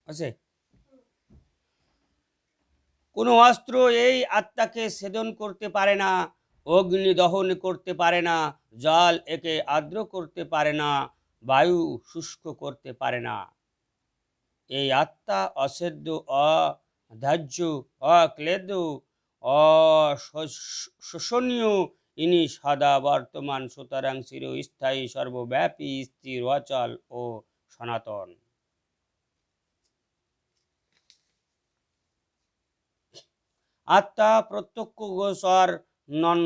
আছে কোনো অস্ত্র এই আত্মাকে ছেদন করতে পারে না, অগ্নি দহন করতে পারে না, জল একে আর্দ্র করতে পারে না, বায়ু শুষ্ক করতে পারে না। এই আত্মা অছেদ্য, অধার্য, অক্লেদ, অশোষণীয়। ইনি সদা বর্তমান, সুতরাং চিরস্থায়ী, সর্বব্যাপী, স্থির, অচল ও সনাতন। আত্মা প্রত্যক্ষ গোচর নন,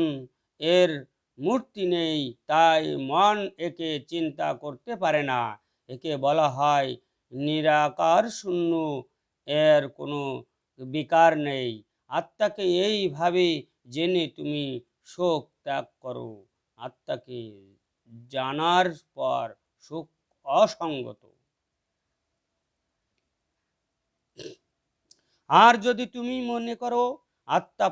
এর মূর্তি নেই, তাই মন একে চিন্তা করতে পারে না। একে বলা হয় নিরাকার শূন্য, এর কোনো বিকার নেই। আত্মাকে এইভাবে জেনে তুমি শোক ত্যাগ করো। আত্মাকে জানার পর শোক অসঙ্গত। আর যদি তুমি মনে করো আত্মা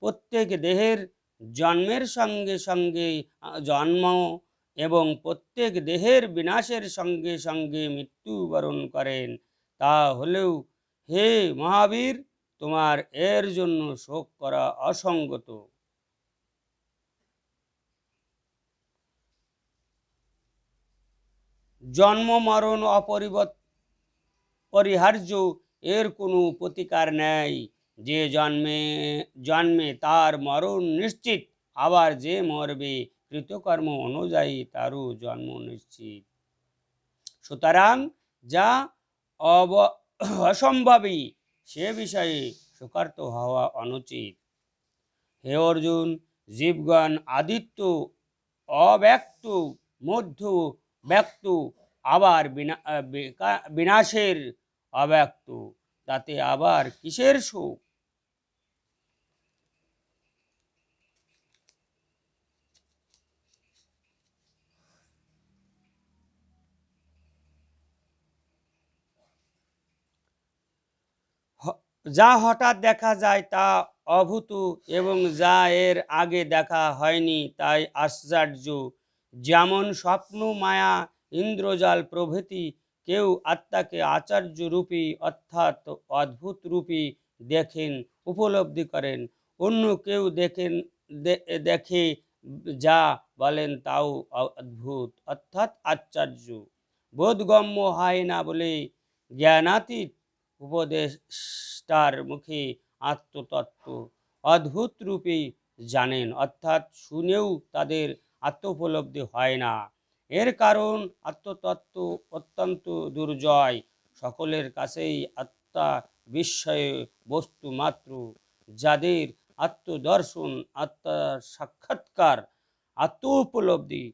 প্রত্যেক দেহের জন্মের সঙ্গে সঙ্গে জন্ম এবং প্রত্যেক দেহের বিনাশের সঙ্গে সঙ্গে মৃত্যুবরণ করেন, তা হলেও হে মহাবীর, তোমার এর জন্য শোক করা অসঙ্গত। জন্ম মরণ অপরিহার্য, এর কোনো প্রতিকার নেই। যে জন্মে তার মরণ নিশ্চিত, আবার যে মরবে কৃতকর্ম অনুযায়ী তারও জন্ম নিশ্চিত। সুতরাং যা অসম্ভবী সে বিষয়ে শোকার্ত হওয়া অনুচিত। হে অর্জুন, জীবগণ আদিত্য, অব্যক্ত, মধ্য ব্যক্ত, আবার বিনাশের অব্যক্ত, তাতে আবার কিসের শোক? যা হঠাৎ দেখা যায় তা অভূত, এবং যা এর আগে দেখা হয়নি তাই আশ্চর্য। যেমন স্বপ্ন, মায়া, ইন্দ্রজাল প্রভৃতি। কেউ আত্মাকে আচার্য রূপী অর্থাৎ অদ্ভুত রূপী দেখেন, উপলব্ধি করেন। অন্য কেউ দেখে যা বলেন তাও অদ্ভুত অর্থাৎ আশ্চর্য, বোধগম্য হয় না বলে জ্ঞানাতীত উপদেষ্টার মুখে আত্মতত্ত্ব অদ্ভুত রূপে জানেন, অর্থাৎ শুনেও তাদের আত্মোপলব্ধি হয় না। এর কারণ আত্মতত্ত্ব অত্যন্ত দুর্জয়, সকলের কাছেই আত্মা বিস্ময় বস্তু মাত্র। যাদের আত্মদর্শন, আত্মার সাক্ষাৎকার, আত্মোপলব্ধি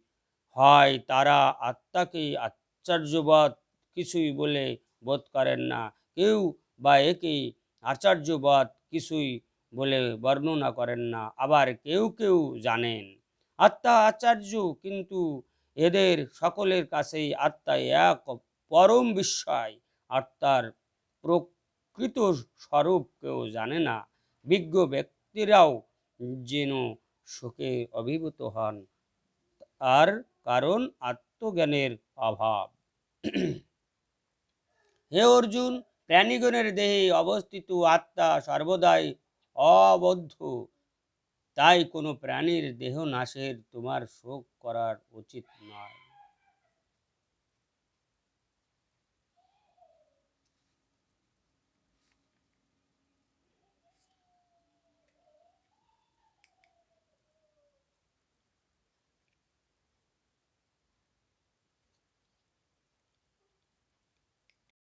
হয়, তারা আত্মাকে আশ্চর্যবোধ কিছুই বলে বোধ করেন না। কেউ বা একে আচার্যবাদ কিছুই বলে বর্ণনা করেন না। আবার কেউ কেউ জানেন আত্মা আচার্য, কিন্তু এদের সকলের কাছেই আত্মা এক পরম বিস্ময়। আত্মার প্রকৃত স্বরূপ কেউ জানে না। বিজ্ঞ ব্যক্তিরাও যেন শোকে অভিভূত হন, আর কারণ আত্মজ্ঞানের অভাব। হে অর্জুন, প্রাণীগণের দেহে অবস্থিত আত্মা সর্বদাই অবদ্ধ, তাই কোনো প্রাণীর দেহ নাশের তোমার শোক করার উচিত নয়।